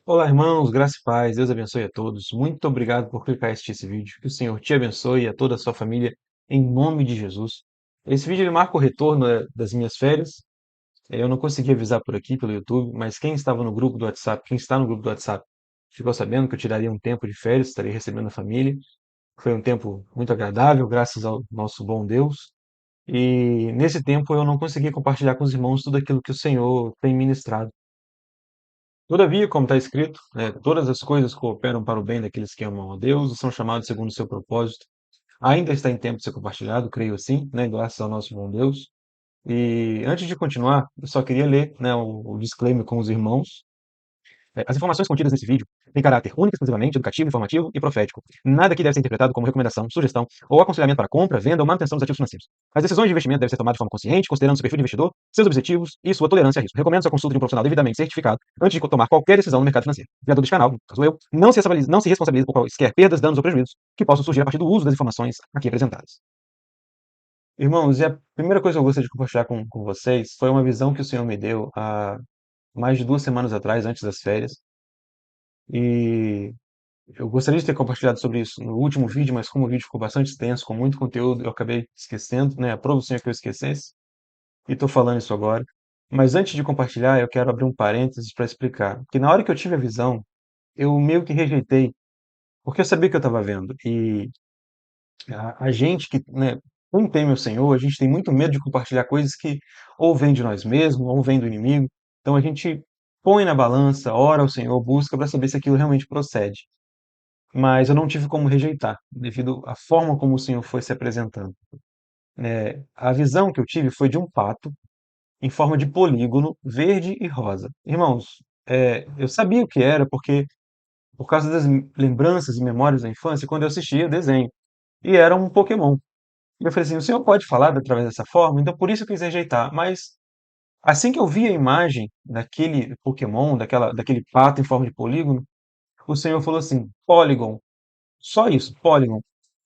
Olá, irmãos, graça e paz, Deus abençoe a todos. Muito obrigado por clicar em assistir esse vídeo. Que o Senhor te abençoe e a toda a sua família, em nome de Jesus. Esse vídeo ele marca o retorno das minhas férias. Eu não consegui avisar por aqui, pelo YouTube, mas quem estava no grupo do WhatsApp, quem está no grupo do WhatsApp, ficou sabendo que eu tiraria um tempo de férias, estarei recebendo a família. Foi um tempo muito agradável, graças ao nosso bom Deus. E nesse tempo eu não consegui compartilhar com os irmãos tudo aquilo que o Senhor tem ministrado. Todavia, como está escrito, todas as coisas cooperam para o bem daqueles que amam a Deus e são chamados segundo o seu propósito. Ainda está em tempo de ser compartilhado, creio assim, né, graças ao nosso bom Deus. E antes de continuar, eu só queria ler, né, o disclaimer com os irmãos. As informações contidas nesse vídeo têm caráter único e exclusivamente educativo, informativo e profético. Nada aqui deve ser interpretado como recomendação, sugestão ou aconselhamento para compra, venda ou manutenção dos ativos financeiros. As decisões de investimento devem ser tomadas de forma consciente, considerando seu perfil de investidor, seus objetivos e sua tolerância a risco. Recomendo a consulta de um profissional devidamente certificado antes de tomar qualquer decisão no mercado financeiro. O criador deste canal, no caso eu, não se responsabiliza por quaisquer perdas, danos ou prejuízos que possam surgir a partir do uso das informações aqui apresentadas. Irmãos, e a primeira coisa que eu gostaria de compartilhar com vocês foi uma visão que o Senhor me deu há mais de 2 semanas atrás, antes das férias. E eu gostaria de ter compartilhado sobre isso no último vídeo, mas como o vídeo ficou bastante extenso, com muito conteúdo, eu acabei esquecendo, né? Aprova o Senhor que eu esquecesse, e estou falando isso agora. Mas antes de compartilhar, eu quero abrir um parênteses para explicar que na hora que eu tive a visão, eu meio que rejeitei, porque eu sabia que eu estava vendo. E a gente que, né, não teme o Senhor, a gente tem muito medo de compartilhar coisas que ou vêm de nós mesmos, ou vêm do inimigo. Então a gente põe na balança, ora ao Senhor, busca para saber se aquilo realmente procede. Mas eu não tive como rejeitar, devido à forma como o Senhor foi se apresentando. A visão que eu tive foi de um pato em forma de polígono, verde e rosa. Irmãos, eu sabia o que era porque, por causa das lembranças e memórias da infância, quando eu assistia desenho, e era um Pokémon. E eu falei assim, o senhor pode falar através dessa forma? Então por isso eu quis rejeitar. Mas assim que eu vi a imagem daquele Pokémon, daquele pato em forma de polígono, o senhor falou assim, Polygon. Só isso, Polygon.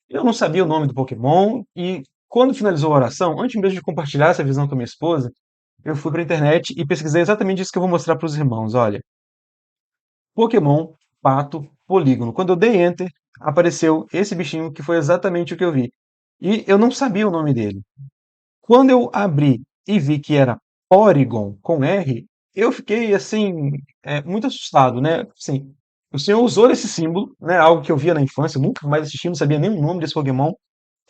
Eu não sabia o nome do Pokémon e quando finalizou a oração, antes mesmo de compartilhar essa visão com a minha esposa, eu fui para a internet e pesquisei exatamente isso que eu vou mostrar para os irmãos. Olha, Pokémon, pato, polígono. Quando eu dei Enter, apareceu esse bichinho que foi exatamente o que eu vi. E eu não sabia o nome dele. Quando eu abri e vi que era Porygon com R, eu fiquei assim, muito assustado, né? Assim, o senhor usou esse símbolo, né? Algo que eu via na infância, nunca mais assisti, não sabia nem o nome desse Pokémon,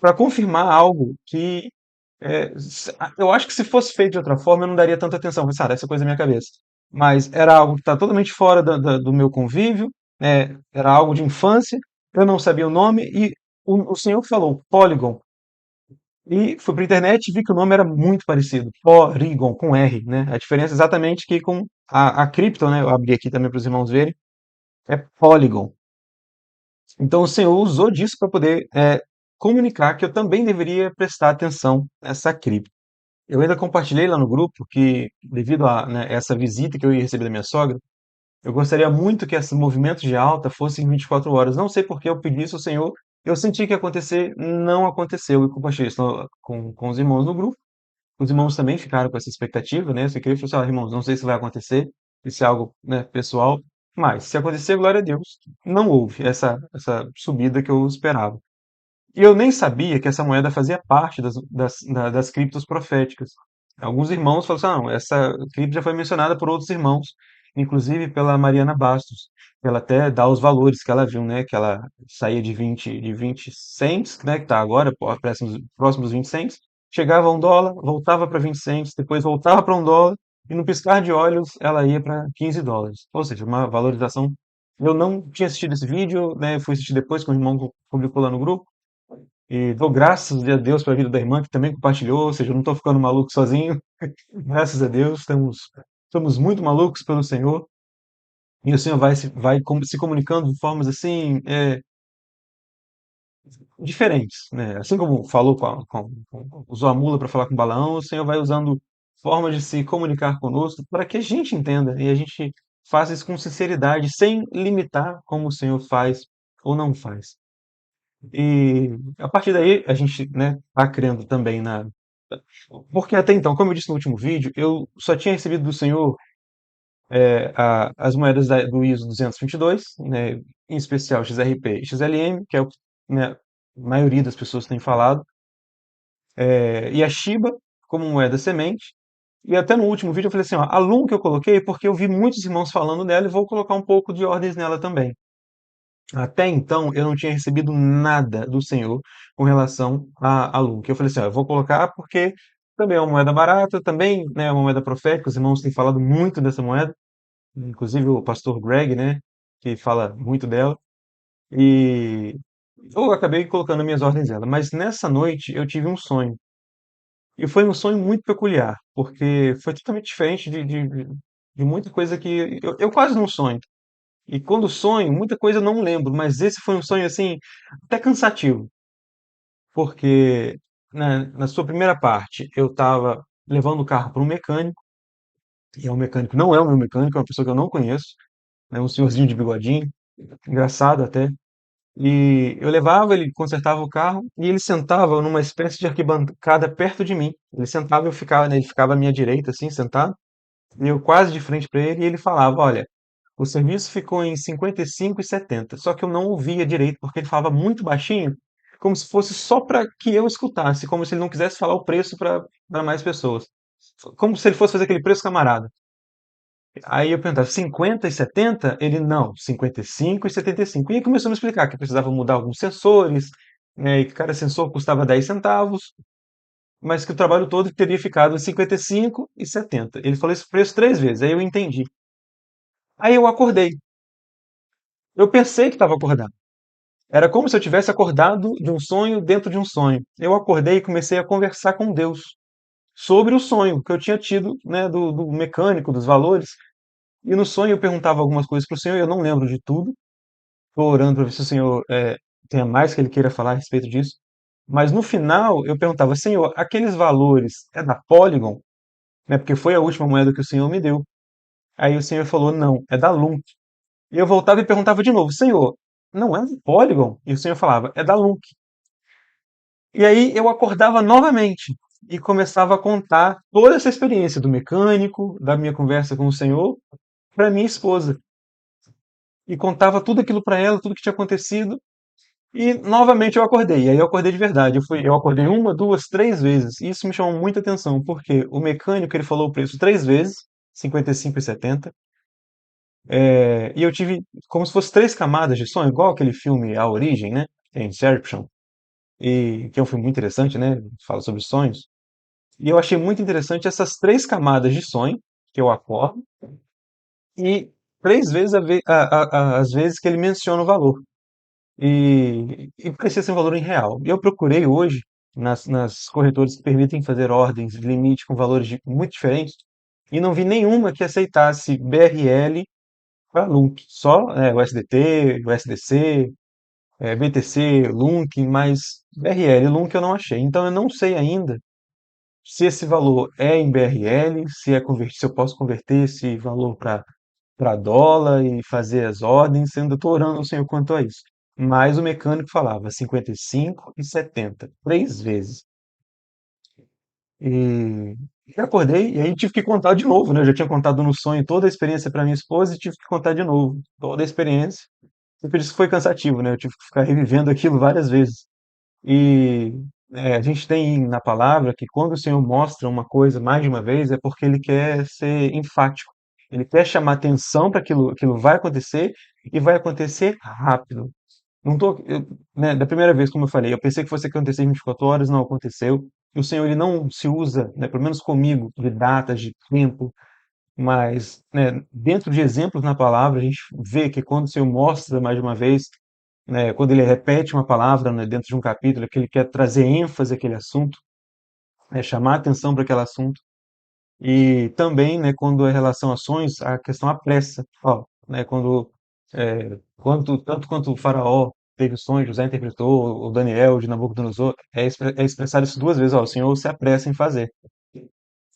para confirmar algo que eu acho que se fosse feito de outra forma eu não daria tanta atenção. Mas, essa coisa é minha cabeça. Mas era algo que está totalmente fora do meu convívio, né? Era algo de infância, eu não sabia o nome e o senhor falou Polygon. E fui para a internet e vi que o nome era muito parecido, Porygon, com R, né? A diferença é exatamente que com a cripto, né? Eu abri aqui também para os irmãos verem, é Polygon. Então o Senhor usou disso para poder comunicar que eu também deveria prestar atenção nessa cripto. Eu ainda compartilhei lá no grupo que, devido a, né, essa visita que eu ia receber da minha sogra, eu gostaria muito que esse movimento de alta fosse em 24 horas. Não sei por que eu pedi isso ao Senhor. Eu senti que ia acontecer, não aconteceu. Eu compartilhei isso com os irmãos no grupo. Os irmãos também ficaram com essa expectativa, né? Você queria falar, irmãos, não sei se vai acontecer, isso é algo, né, pessoal, mas se acontecer, glória a Deus, não houve essa subida que eu esperava. E eu nem sabia que essa moeda fazia parte das criptos proféticas. Alguns irmãos falaram assim, ah, não, essa cripto já foi mencionada por outros irmãos, inclusive pela Mariana Bastos. Ela até dá os valores que ela viu, né? Que ela saía de 20 cents, né? Que está agora, próximos 20 cents, chegava a $1, voltava para 20 cents, depois voltava para $1, e no piscar de olhos ela ia para US$ 15. Ou seja, uma valorização. Eu não tinha assistido esse vídeo, né? Fui assistir depois que o irmão publicou lá no grupo. E dou graças a Deus pela vida da irmã que também compartilhou, ou seja, eu não estou ficando maluco sozinho. Graças a Deus, estamos muito malucos pelo Senhor. E o Senhor vai se comunicando de formas assim, diferentes, né? Assim como falou usou a mula para falar com o Balaão, o Senhor vai usando formas de se comunicar conosco para que a gente entenda e a gente faça isso com sinceridade, sem limitar como o Senhor faz ou não faz. E a partir daí a gente, né, tá crendo também na. Porque até então, como eu disse no último vídeo, eu só tinha recebido do Senhor as moedas do ISO 222, né, em especial XRP e XLM, que é o que, né, a maioria das pessoas tem falado, e a Shiba como moeda semente. E até no último vídeo eu falei assim, ó, a Lun que eu coloquei porque eu vi muitos irmãos falando nela e vou colocar um pouco de ordens nela também. Até então eu não tinha recebido nada do Senhor com relação à Lun, que eu falei assim, ó, eu vou colocar porque também é uma moeda barata, também, né, é uma moeda profética, os irmãos têm falado muito dessa moeda, inclusive o pastor Greg, né, que fala muito dela, e eu acabei colocando minhas ordens dela. Mas nessa noite eu tive um sonho. E foi um sonho muito peculiar, porque foi totalmente diferente de muita coisa que eu quase não sonho. E quando sonho, muita coisa eu não lembro, mas esse foi um sonho assim, até cansativo, porque na sua primeira parte eu estava levando o carro para um mecânico, e é um mecânico, não é o meu mecânico, é uma pessoa que eu não conheço, é um senhorzinho de bigodinho, engraçado até. E eu levava, ele consertava o carro e ele sentava numa espécie de arquibancada perto de mim. Ele sentava e eu ficava, né, ele ficava à minha direita, assim, sentado, e eu quase de frente para ele, e ele falava: Olha, o serviço ficou em 55,70. Só que eu não ouvia direito, porque ele falava muito baixinho, como se fosse só para que eu escutasse, como se ele não quisesse falar o preço para mais pessoas. Como se ele fosse fazer aquele preço camarada. Aí eu perguntava, 50 e 70? Ele, não, 55 e 75. E aí começou a me explicar que precisava mudar alguns sensores, né, e que cada sensor custava 10 centavos, mas que o trabalho todo teria ficado em 55 e 70. Ele falou esse preço 3 vezes, aí eu entendi. Aí eu acordei. Eu pensei que estava acordado. Era como se eu tivesse acordado de um sonho dentro de um sonho. Eu acordei e comecei a conversar com Deus sobre o sonho que eu tinha tido, né, do mecânico, dos valores. E no sonho eu perguntava algumas coisas para o Senhor, eu não lembro de tudo. Estou orando para ver se o Senhor tenha mais que Ele queira falar a respeito disso. Mas no final eu perguntava, Senhor, aqueles valores é da Polygon? Né, porque foi a última moeda que o Senhor me deu. Aí o Senhor falou, não, é da Lunk. E eu voltava e perguntava de novo, Senhor, não é da Polygon? E o Senhor falava, é da Lunk. E aí eu acordava novamente e começava a contar toda essa experiência do mecânico, da minha conversa com o Senhor, para minha esposa. E contava tudo aquilo para ela, tudo que tinha acontecido. E novamente eu acordei. E aí eu acordei de verdade. Eu acordei uma, duas, 3 vezes. E isso me chamou muita atenção, porque o mecânico ele falou o preço 3 vezes, 55,70. E eu tive como se fosse 3 camadas de sonho, igual aquele filme A Origem, né? Que é Inception. E que é um filme muito interessante, né? Fala sobre sonhos. E eu achei muito interessante essas 3 camadas de sonho que eu acordo e 3 vezes as vezes que ele menciona o valor. E parecia ser um valor irreal. E eu procurei hoje, nas corretoras que permitem fazer ordens de limite com valores muito diferentes, e não vi nenhuma que aceitasse BRL para LUNC. Só o SDT, o SDC, BTC, LUNC, mas BRL, LUNC eu não achei. Então eu não sei ainda se esse valor é em BRL, se eu posso converter esse valor para dólar e fazer as ordens, eu ainda estou orando ao Senhor quanto a isso. Mas o mecânico falava 55 e 70, 3 vezes. E, e acordei, e aí tive que contar de novo, né? Eu já tinha contado no sonho toda a experiência para minha esposa e tive que contar de novo toda a experiência. E por isso que foi cansativo, né? Eu tive que ficar revivendo aquilo várias vezes. E a gente tem na palavra que quando o Senhor mostra uma coisa mais de uma vez é porque ele quer ser enfático. Ele quer chamar atenção para aquilo vai acontecer e vai acontecer rápido. Não tô, né, da primeira vez, como eu falei, eu pensei que fosse acontecer em 24 horas, não aconteceu. E o Senhor ele não se usa, né, pelo menos comigo, de datas, de tempo, mas né, dentro de exemplos na palavra, a gente vê que quando o Senhor mostra mais de uma vez, né, quando ele repete uma palavra, né, dentro de um capítulo, é que ele quer trazer ênfase àquele assunto, né, chamar atenção para aquele assunto. E também, né, quando é relação a sonhos, a questão apressa. Ó, né, tanto quanto o faraó teve sonhos, José interpretou, o Daniel de Nabucodonosor, é expressar isso 2 vezes, ó, o Senhor se apressa em fazer.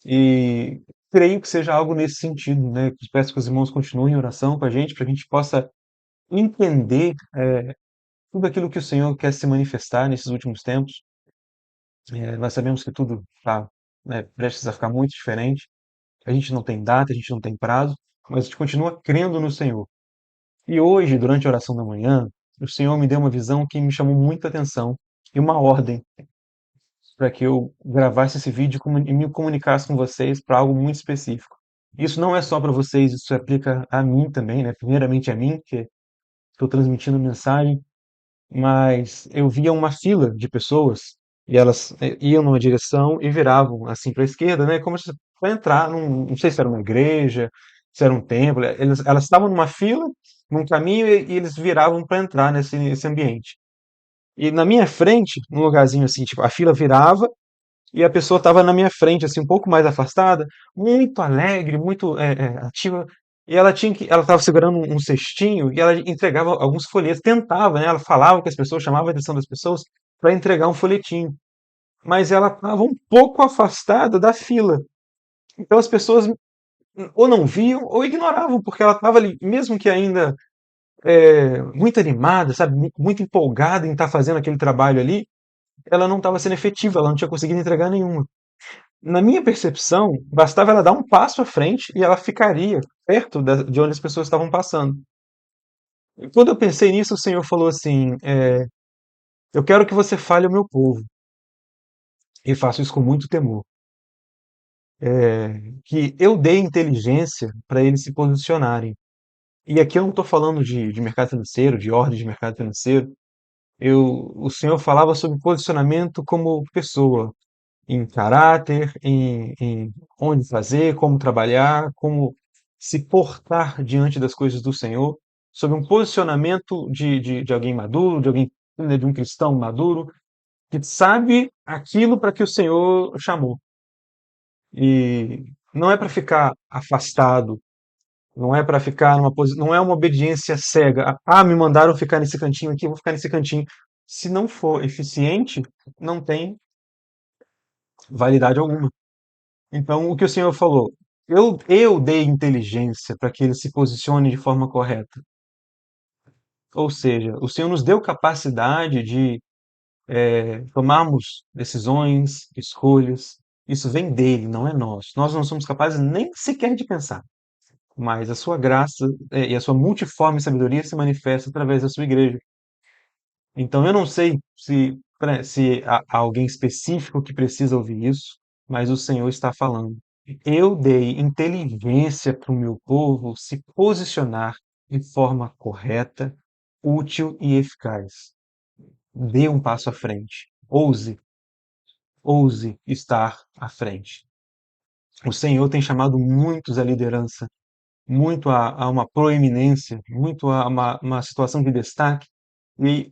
E creio que seja algo nesse sentido, né? Peço que os irmãos continuem em oração com a gente, para que a gente possa entender tudo aquilo que o Senhor quer se manifestar nesses últimos tempos. Nós sabemos que tudo está, né, prestes a ficar muito diferente. A gente não tem data, a gente não tem prazo, mas a gente continua crendo no Senhor. E hoje, durante a oração da manhã, o Senhor me deu uma visão que me chamou muita atenção e uma ordem para que eu gravasse esse vídeo e me comunicasse com vocês para algo muito específico. Isso não é só para vocês, isso se aplica a mim também, né? Primeiramente a mim, que estou transmitindo mensagem, mas eu via uma fila de pessoas e elas iam numa direção e viravam assim para a esquerda, né? Como se para entrar num, não sei se era uma igreja, se era um templo. Elas estavam numa fila, num caminho e eles viravam para entrar nesse ambiente. E na minha frente, num lugarzinho assim, tipo, a fila virava e a pessoa estava na minha frente, assim, um pouco mais afastada, muito alegre, muito ativa. E ela estava segurando um cestinho e ela entregava alguns folhetos, tentava, né? Ela falava com as pessoas, chamava a atenção das pessoas para entregar um folhetinho. Mas ela estava um pouco afastada da fila. Então as pessoas ou não viam ou ignoravam, porque ela estava ali, mesmo que ainda muito animada, sabe, muito empolgada em estar fazendo aquele trabalho ali, ela não estava sendo efetiva, ela não tinha conseguido entregar nenhuma. Na minha percepção, bastava ela dar um passo à frente e ela ficaria perto de onde as pessoas estavam passando. E quando eu pensei nisso, o Senhor falou assim: eu quero que você fale ao meu povo, e faço isso com muito temor, que eu dei inteligência para eles se posicionarem. E aqui eu não estou falando de mercado financeiro, de ordem de mercado financeiro. O Senhor falava sobre posicionamento como pessoa, em caráter, em onde fazer, como trabalhar, como se portar diante das coisas do Senhor, sob um posicionamento de alguém maduro, de alguém, né, de um cristão maduro, que sabe aquilo para que o Senhor chamou. E não é para ficar afastado, não é para ficar numa posição, não é uma obediência cega. Ah, me mandaram ficar nesse cantinho aqui, eu vou ficar nesse cantinho. Se não for eficiente, não tem validade alguma. Então, o que o senhor falou, eu dei inteligência para que ele se posicione de forma correta. Ou seja, o senhor nos deu capacidade de tomarmos decisões, escolhas. Isso vem dele, não é nós. Nós não somos capazes nem sequer de pensar. Mas a sua graça e a sua multiforme sabedoria se manifesta através da sua igreja. Então, eu não sei se há alguém específico que precisa ouvir isso, mas o Senhor está falando. Eu dei inteligência para o meu povo se posicionar de forma correta, útil e eficaz. Dê um passo à frente. Ouse estar à frente. O Senhor tem chamado muitos à liderança, muito a uma proeminência, muito a uma situação de destaque, e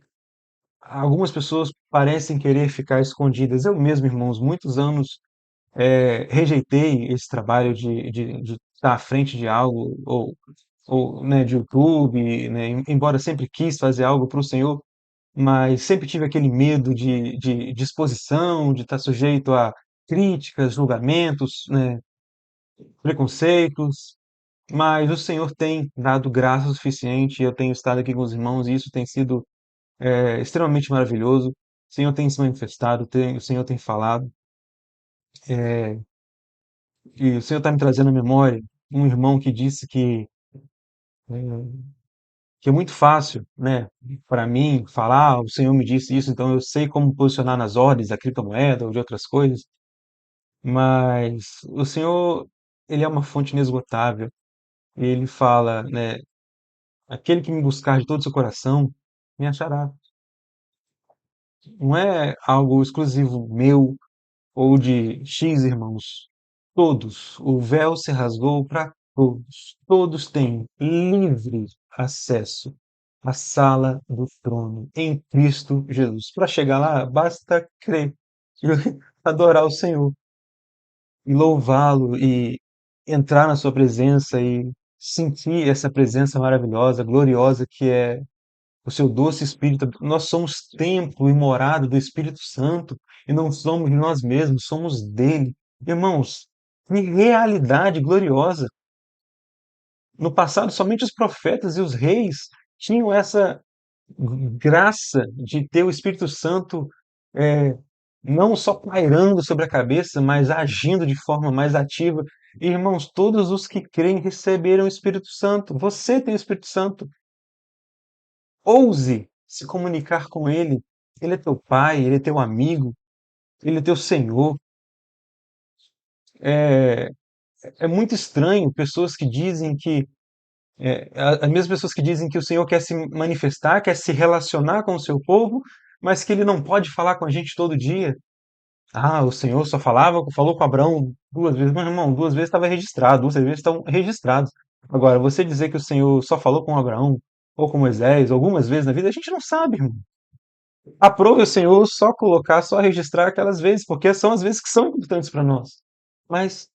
algumas pessoas parecem querer ficar escondidas. Eu mesmo, irmãos, muitos anos rejeitei esse trabalho de estar à frente de algo, ou né, de YouTube, né, embora sempre quis fazer algo para o Senhor, mas sempre tive aquele medo de exposição, de estar sujeito a críticas, julgamentos, né, preconceitos, mas o Senhor tem dado graça o suficiente, eu tenho estado aqui com os irmãos e isso tem sido extremamente maravilhoso. O Senhor tem se manifestado, o Senhor tem falado, e o Senhor está me trazendo à memória um irmão que disse que é muito fácil, né, para mim falar, "Ah, o Senhor me disse isso, então eu sei como posicionar nas ordens da criptomoeda ou de outras coisas", mas o Senhor, ele é uma fonte inesgotável. Ele fala, né, aquele que me buscar de todo o seu coração, me achará. Não é algo exclusivo meu ou de X irmãos. Todos. O véu se rasgou para todos. Todos têm livre acesso à sala do trono em Cristo Jesus. Para chegar lá, basta crer e adorar o Senhor e louvá-lo e entrar na sua presença e sentir essa presença maravilhosa, gloriosa que é o seu doce Espírito. Nós somos templo e morada do Espírito Santo e não somos de nós mesmos, somos dele. Irmãos, que realidade gloriosa! No passado, somente os profetas e os reis tinham essa graça de ter o Espírito Santo é, não só pairando sobre a cabeça, mas agindo de forma mais ativa. Irmãos, todos os que creem receberam o Espírito Santo. Você tem o Espírito Santo. Ouse se comunicar com Ele. Ele é teu pai, ele é teu amigo, ele é teu Senhor. É, é muito estranho pessoas que dizem que as mesmas pessoas que dizem que o Senhor quer se manifestar, quer se relacionar com o seu povo, mas que ele não pode falar com a gente todo dia. Ah, o Senhor só falou com Abraão duas vezes. Mas, irmão, duas vezes estava registrado, duas vezes estão registrados. Agora, você dizer que o Senhor só falou com Abraão, ou com Moisés, algumas vezes na vida, a gente não sabe, irmão. Aprove o Senhor só colocar, só registrar aquelas vezes, porque são as vezes que são importantes para nós. Mas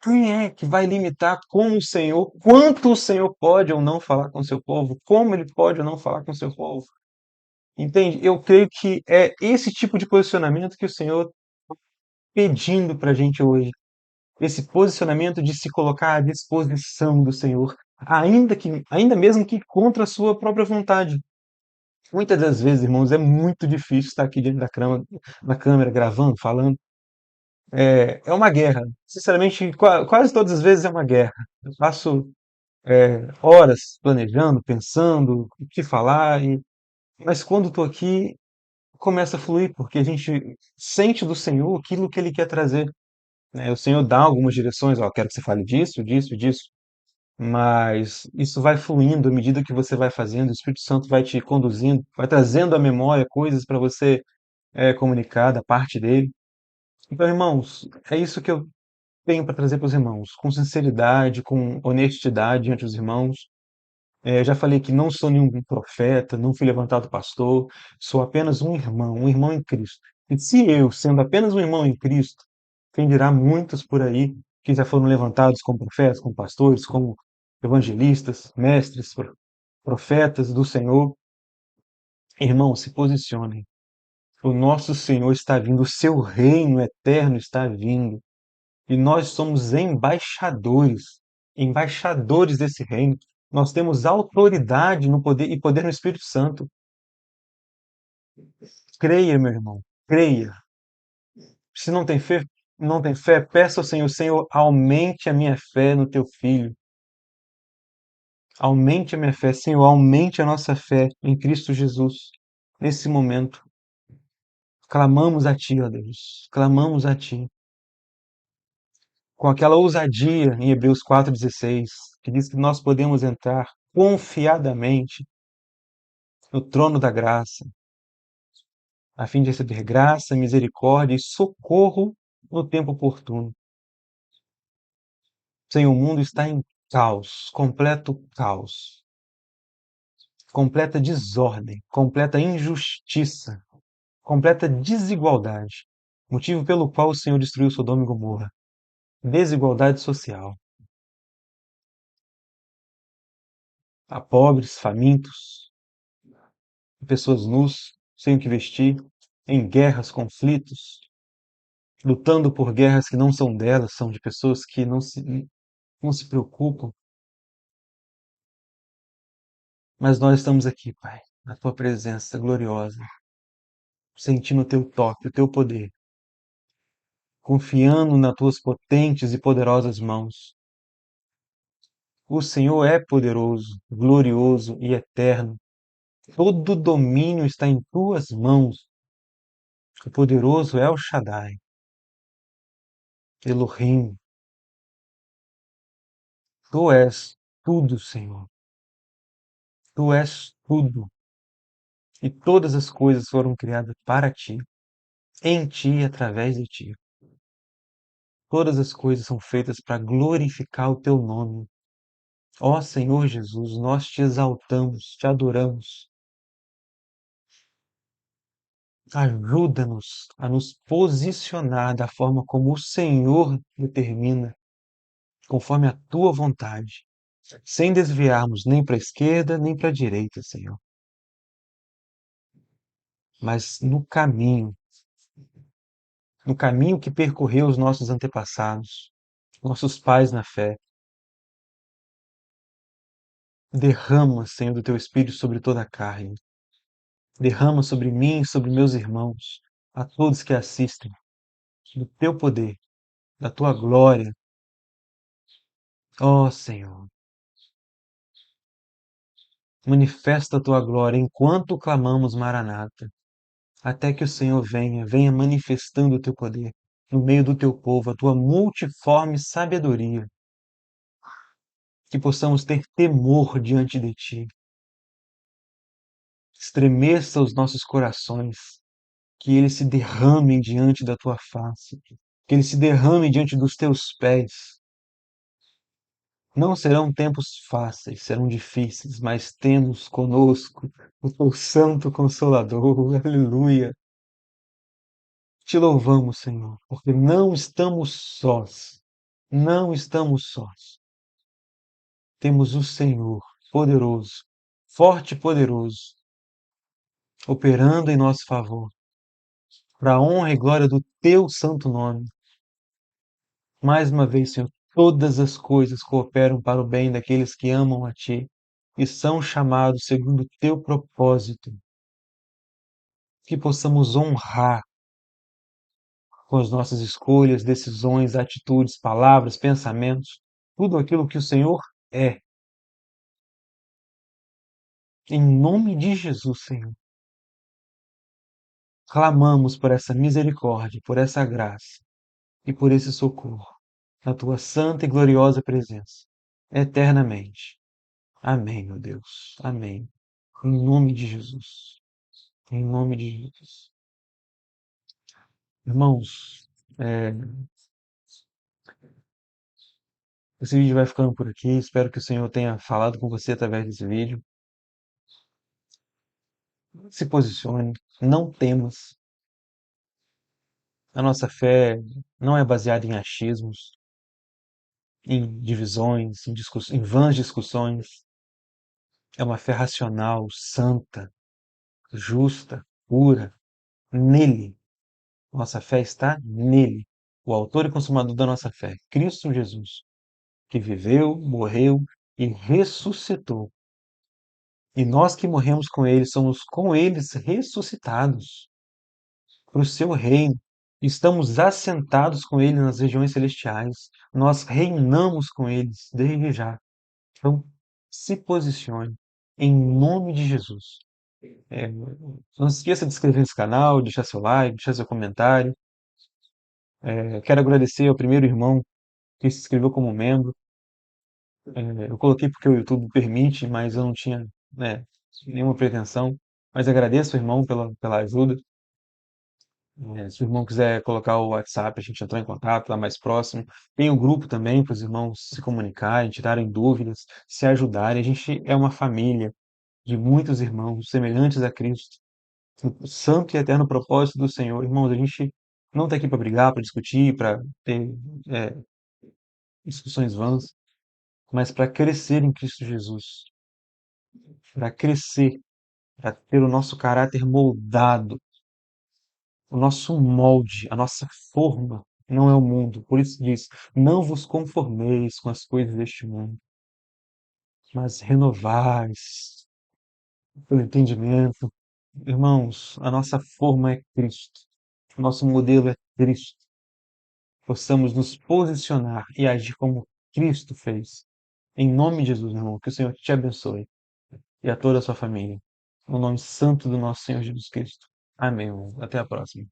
quem é que vai limitar como o Senhor, quanto o Senhor pode ou não falar com o seu povo, como ele pode ou não falar com o seu povo? Entende? Eu creio que é esse tipo de posicionamento que o Senhor pedindo para a gente hoje. Esse posicionamento de se colocar à disposição do Senhor, ainda mesmo que contra a sua própria vontade. Muitas das vezes, irmãos, é muito difícil estar aqui diante da câmera, gravando, falando. É uma guerra. Sinceramente, quase todas as vezes é uma guerra. Eu passo horas planejando, pensando o que falar, mas quando estou aqui, começa a fluir, porque a gente sente do Senhor aquilo que Ele quer trazer, né? O Senhor dá algumas direções, ó, quero que você fale disso, disso, disso, mas isso vai fluindo à medida que você vai fazendo, o Espírito Santo vai te conduzindo, vai trazendo à memória coisas para você comunicar da parte dele. Então, irmãos, é isso que eu tenho para trazer para os irmãos, com sinceridade, com honestidade diante dos irmãos. Já falei que não sou nenhum profeta, não fui levantado pastor, sou apenas um irmão em Cristo. E se eu, sendo apenas um irmão em Cristo, quem dirá muitos por aí que já foram levantados como profetas, como pastores, como evangelistas, mestres, profetas do Senhor, irmãos, se posicionem. O nosso Senhor está vindo, o seu reino eterno está vindo. E nós somos embaixadores, embaixadores desse reino. Nós temos autoridade no poder e poder no Espírito Santo. Creia, meu irmão, creia. Se não tem fé, não tem fé, peça ao Senhor, Senhor, aumente a minha fé no teu filho. Aumente a minha fé, Senhor, aumente a nossa fé em Cristo Jesus. Nesse momento, clamamos a ti, ó Deus. Clamamos a ti com aquela ousadia em Hebreus 4,16, que diz que nós podemos entrar confiadamente no trono da graça, a fim de receber graça, misericórdia e socorro no tempo oportuno. Senhor, o mundo está em caos, completa desordem, completa injustiça, completa desigualdade, motivo pelo qual o Senhor destruiu Sodoma e Gomorra. Desigualdade social. Há pobres, famintos, pessoas nus, sem o que vestir, em guerras, conflitos, lutando por guerras que não são delas, são de pessoas que não se preocupam. Mas nós estamos aqui, Pai, na tua presença gloriosa, sentindo o teu toque, o teu poder, confiando nas tuas potentes e poderosas mãos. O Senhor é poderoso, glorioso e eterno. Todo domínio está em tuas mãos. O poderoso é o Shaddai, Elohim. Tu és tudo, Senhor. Tu és tudo. E todas as coisas foram criadas para ti, em ti e através de ti. Todas as coisas são feitas para glorificar o teu nome. Ó Senhor Jesus, nós te exaltamos, te adoramos. Ajuda-nos a nos posicionar da forma como o Senhor determina, conforme a tua vontade, sem desviarmos nem para a esquerda nem para a direita, Senhor, mas no caminho que percorreu os nossos antepassados, nossos pais na fé. Derrama, Senhor, do teu Espírito sobre toda a carne. Derrama sobre mim e sobre meus irmãos, a todos que assistem, do teu poder, da tua glória. Ó Senhor, manifesta a tua glória enquanto clamamos Maranata, até que o Senhor venha manifestando o teu poder no meio do teu povo, a tua multiforme sabedoria, que possamos ter temor diante de ti. Estremeça os nossos corações, que eles se derramem diante da tua face, que eles se derramem diante dos teus pés. Não serão tempos fáceis, serão difíceis, mas temos conosco o teu Santo Consolador. Aleluia. Te louvamos, Senhor, porque não estamos sós. Não estamos sós. Temos o Senhor poderoso, forte e poderoso, operando em nosso favor, para a honra e glória do teu santo nome. Mais uma vez, Senhor, todas as coisas cooperam para o bem daqueles que amam a ti e são chamados segundo o teu propósito. Que possamos honrar com as nossas escolhas, decisões, atitudes, palavras, pensamentos, tudo aquilo que o Senhor é. Em nome de Jesus, Senhor, clamamos por essa misericórdia, por essa graça e por esse socorro, na tua santa e gloriosa presença, eternamente. Amém, meu Deus. Amém. Em nome de Jesus. Em nome de Jesus. Irmãos, é, esse vídeo vai ficando por aqui. Espero que o Senhor tenha falado com você através desse vídeo. Se posicione, não temas. A nossa fé não é baseada em achismos, em divisões, em vãs discussões. É uma fé racional, santa, justa, pura. Nele. Nossa fé está nele, o autor e consumador da nossa fé, Cristo Jesus, que viveu, morreu e ressuscitou. E nós que morremos com ele, somos com eles ressuscitados para o seu reino. Estamos assentados com ele nas regiões celestiais. Nós reinamos com eles desde já. Então, se posicione em nome de Jesus. Não se esqueça de se inscrever nesse canal, deixar seu like, deixar seu comentário. Quero agradecer ao primeiro irmão que se inscreveu como membro. Eu coloquei porque o YouTube permite, mas eu não tinha, né, nenhuma pretensão. Mas agradeço, irmão, pela ajuda. Se o irmão quiser colocar o WhatsApp, a gente entrar em contato, tá mais próximo. Tem o grupo também para os irmãos se comunicarem, tirarem dúvidas, se ajudarem. A gente é uma família de muitos irmãos semelhantes a Cristo, no santo e eterno propósito do Senhor. Irmãos, a gente não está aqui para brigar, para discutir, para ter é, discussões vãs, mas para crescer em Cristo Jesus, para crescer, para ter o nosso caráter moldado, o nosso molde, a nossa forma não é o mundo. Por isso diz: não vos conformeis com as coisas deste mundo, mas renovais pelo entendimento. Irmãos, a nossa forma é Cristo, o nosso modelo é Cristo. Possamos nos posicionar e agir como Cristo fez. Em nome de Jesus, irmão, que o Senhor te abençoe e a toda a sua família. No nome santo do nosso Senhor Jesus Cristo. Amém, irmão. Até a próxima.